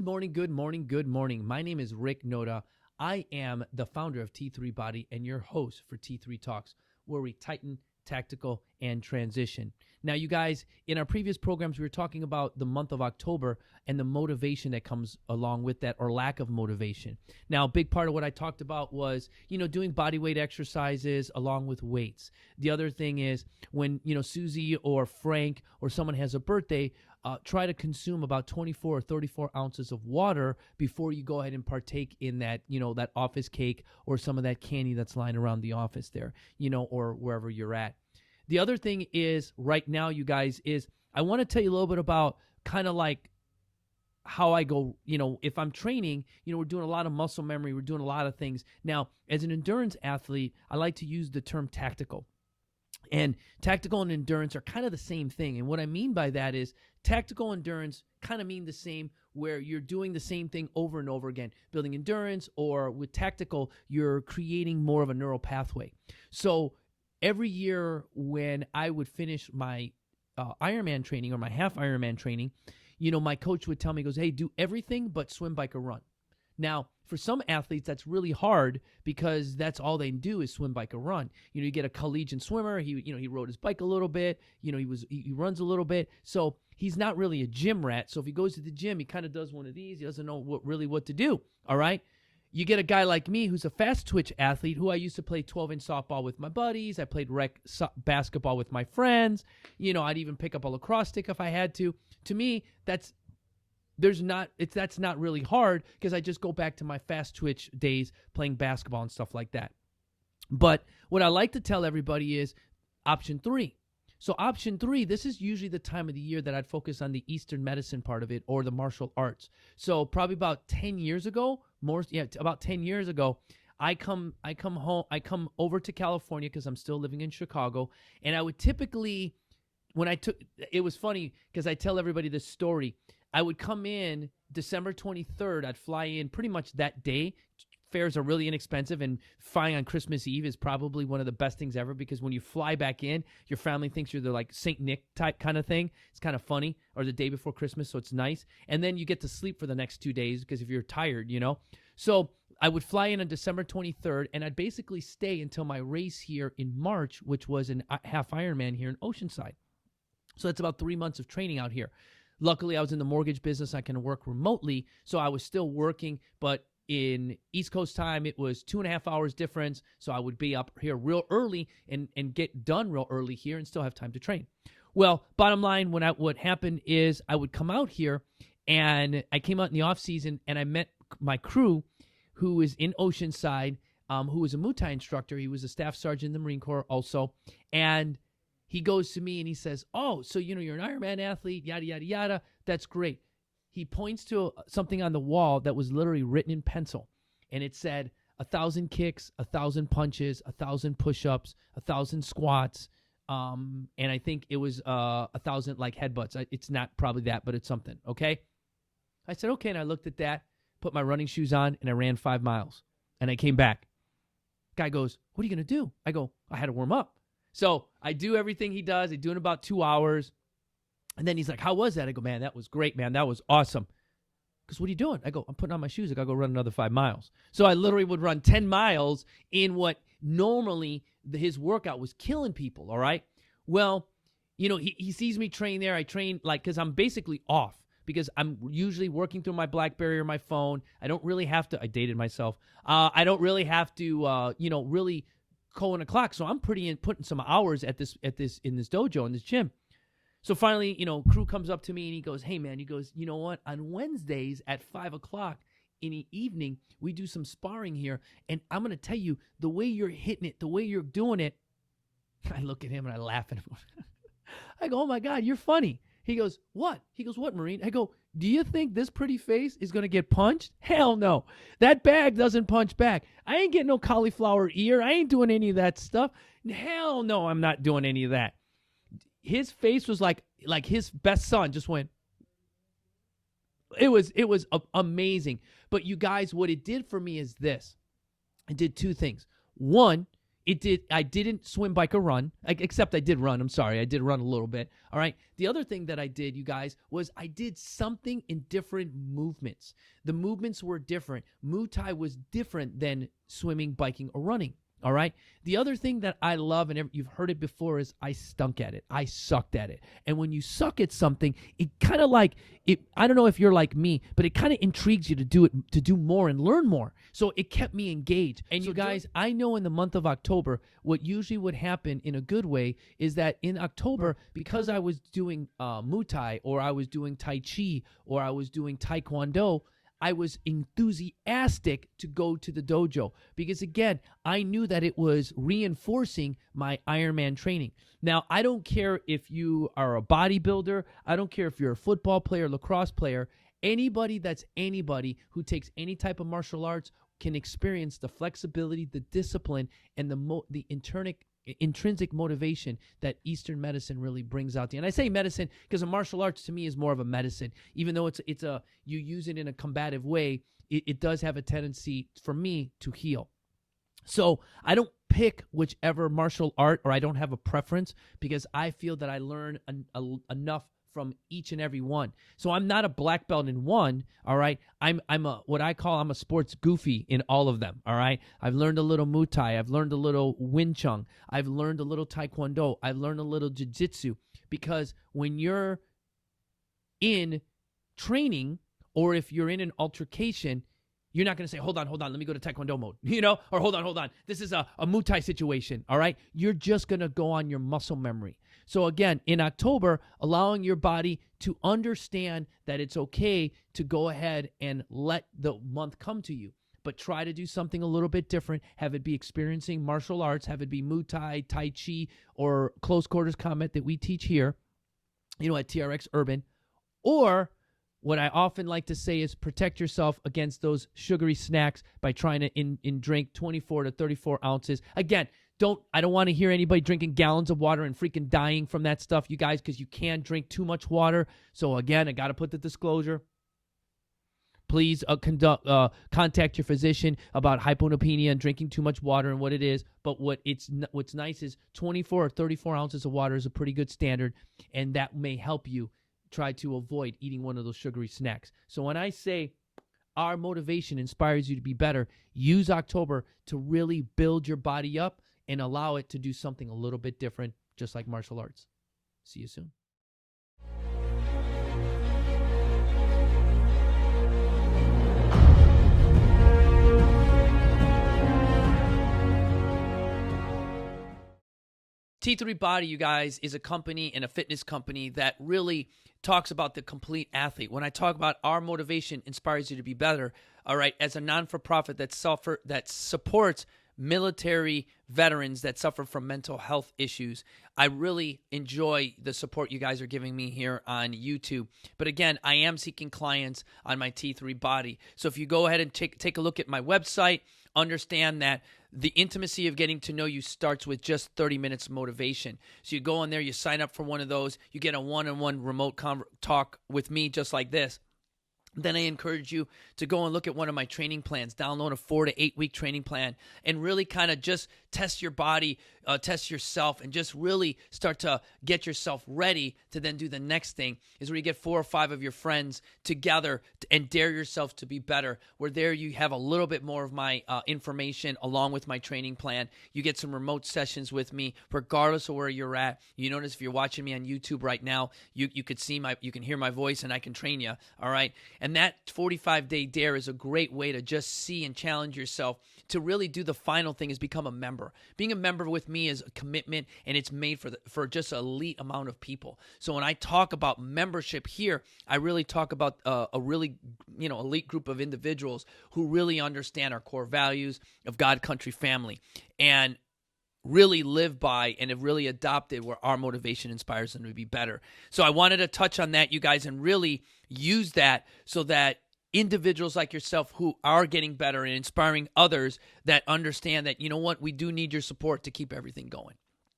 morning, good morning, good morning. My name is Rick Noda. I am the founder of T3 Body and your host for T3 Talks, where we tighten, tactical, and transition. Now, you guys, in our previous programs, we were talking about the month of October and the motivation that comes along with that, or lack of motivation. Now, a big part of what I talked about was, doing body weight exercises along with weights. The other thing is when, Susie or Frank or someone has a birthday, try to consume about 24 or 34 ounces of water before you go ahead and partake in that, that office cake or some of that candy that's lying around the office there, or wherever you're at. The other thing is right now, you guys, is I want to tell you a little bit about kind of like how I go, if I'm training, we're doing a lot of muscle memory. We're doing a lot of things. Now, as an endurance athlete, I like to use the term tactical. And tactical and endurance are kind of the same thing. And what I mean by that is tactical endurance kind of mean the same, where you're doing the same thing over and over again, building endurance, or with tactical, you're creating more of a neural pathway. So every year when I would finish my Ironman training or my half Ironman training, my coach would tell me, he goes, hey, do everything but swim, bike, or run. Now, for some athletes, that's really hard because that's all they do is swim, bike, or run. You get a collegiate swimmer. He rode his bike a little bit. He runs a little bit. So he's not really a gym rat. So if he goes to the gym, he kind of does one of these. He doesn't know what to do. All right. You get a guy like me who's a fast twitch athlete, who I used to play 12-inch softball with my buddies. I played rec basketball with my friends. I'd even pick up a lacrosse stick if I had to. To me, that's not really hard because I just go back to my fast twitch days playing basketball and stuff like that. But what I like to tell everybody is option 3. So option 3, this is usually the time of the year that I'd focus on the Eastern medicine part of it, or the martial arts. So probably about 10 years ago, about 10 years ago, I come over to California because I'm still living in Chicago, and I would typically, it was funny because I tell everybody this story. I would come in December 23rd. I'd fly in pretty much that day. Fares are really inexpensive, and flying on Christmas Eve is probably one of the best things ever, because when you fly back in, your family thinks you're the like St. Nick type kind of thing. It's kind of funny, or the day before Christmas, so it's nice. And then you get to sleep for the next 2 days because if you're tired, So I would fly in on December 23rd, and I'd basically stay until my race here in March, which was an half Ironman here in Oceanside. So that's about 3 months of training out here. Luckily, I was in the mortgage business. I can work remotely, so I was still working. But in East Coast time, it was 2.5 hours difference, so I would be up here real early and get done real early here and still have time to train. Well, bottom line, what happened is I would come out here, and I came out in the off season, and I met my crew, who is in Oceanside, who was a Muay Thai instructor. He was a staff sergeant in the Marine Corps also, and he goes to me and he says, oh, so, you're an Ironman athlete, yada, yada, yada. That's great. He points to something on the wall that was literally written in pencil. And it said 1,000 kicks, 1,000 punches, 1,000 push-ups, 1,000 squats. And I think it was 1,000 like headbutts. It's not probably that, but it's something. Okay. I said, okay. And I looked at that, put my running shoes on, and I ran 5 miles. And I came back. Guy goes, what are you going to do? I go, I had to warm up. So I do everything he does. I do it in about 2 hours. And then he's like, how was that? I go, man, that was great, man. That was awesome. Because what are you doing? I go, I'm putting on my shoes. I got to go run another 5 miles. So I literally would run 10 miles in what normally his workout was killing people, all right? Well, he sees me train there. I train because I'm basically off, because I'm usually working through my BlackBerry or my phone. I don't really have to. I dated myself. I don't really have to, really calling a clock. So I'm putting some hours in this dojo, in this gym. So finally, crew comes up to me and he goes, hey man, he goes, you know what? On Wednesdays at 5:00 in the evening, we do some sparring here. And I'm going to tell you, the way you're hitting it, the way you're doing it. I look at him and I laugh at him. I go, oh my God, you're funny. He goes, what? He goes, what, Marine? I go, do you think this pretty face is going to get punched? Hell no. That bag doesn't punch back. I ain't getting no cauliflower ear. I ain't doing any of that stuff. Hell no, I'm not doing any of that. His face was like his best son just went. It was amazing. But you guys, what it did for me is this. It did 2 things. One, I didn't swim, bike, or run, except I did run. I'm sorry. I did run a little bit. All right. The other thing that I did, you guys, was I did something in different movements. The movements were different. Muay Thai was different than swimming, biking, or running. All right. The other thing that I love, and you've heard it before, is I stunk at it. I sucked at it. And when you suck at something, it kind of like it. I don't know if you're like me, but it kind of intrigues you to do it, to do more and learn more. So it kept me engaged. And so you guys, I know in the month of October, what usually would happen in a good way is that in October, because I was doing Muay Thai, or I was doing Tai Chi, or I was doing Taekwondo, I was enthusiastic to go to the dojo because, again, I knew that it was reinforcing my Ironman training. Now, I don't care if you are a bodybuilder. I don't care if you're a football player, lacrosse player. Anybody who takes any type of martial arts can experience the flexibility, the discipline, and the intrinsic motivation that Eastern medicine really brings out. And I say medicine because a martial arts to me is more of a medicine. Even though you use it in a combative way, it does have a tendency for me to heal. So I don't pick whichever martial art, or I don't have a preference, because I feel that I learn enough from each and every one. So I'm not a black belt in one, all right? I'm a sports goofy in all of them, all right? I've learned a little Muay Thai, I've learned a little Wing Chun, I've learned a little Taekwondo, I've learned a little Jiu-Jitsu, because when you're in training, or if you're in an altercation, you're not going to say, hold on, let me go to Taekwondo mode, or hold on, this is a Muay Thai situation, all right? You're just going to go on your muscle memory. So again, in October, allowing your body to understand that it's okay to go ahead and let the month come to you, but try to do something a little bit different. Have it be experiencing martial arts, have it be Muay Thai, Tai Chi, or close quarters combat that we teach here, at TRX Urban, or what I often like to say is protect yourself against those sugary snacks by trying to drink 24 to 34 ounces. Again, I don't want to hear anybody drinking gallons of water and freaking dying from that stuff, you guys, because you can drink too much water. So again, I got to put the disclosure. Please contact your physician about hyponepenia and drinking too much water and what it is. But what's nice is 24 or 34 ounces of water is a pretty good standard, and that may help you try to avoid eating one of those sugary snacks. So when I say our motivation inspires you to be better, use October to really build your body up and allow it to do something a little bit different, just like martial arts. See you soon. T3 Body, you guys, is a company and a fitness company that really talks about the complete athlete. When I talk about our motivation inspires you to be better, all right, as a non-for-profit that supports military veterans that suffer from mental health issues, I really enjoy the support you guys are giving me here on YouTube. But again, I am seeking clients on my T3 Body. So if you go ahead and take a look at my website, understand that the intimacy of getting to know you starts with just 30 minutes motivation. So you go on there, you sign up for one of those, you get a one-on-one remote talk with me just like this. Then I encourage you to go and look at one of my training plans, download a 4 to 8 week training plan, and really kind of just test your body, test yourself, and just really start to get yourself ready to then do the next thing, is where you get 4 or 5 of your friends together and dare yourself to be better, where there you have a little bit more of my information along with my training plan. You get some remote sessions with me regardless of where you're at. You notice if you're watching me on YouTube right now, you could see you can hear my voice, and I can train you, all right? And that 45-day dare is a great way to just see and challenge yourself to really do the final thing, is become a member. Being a member with me is a commitment, and it's made for just an elite amount of people. So when I talk about membership here, I really talk about a really elite group of individuals who really understand our core values of God, country, family, and really live by and have really adopted where our motivation inspires them to be better. So I wanted to touch on that, you guys, and really use that so that individuals like yourself who are getting better and inspiring others that understand that, you know what, we do need your support to keep everything going.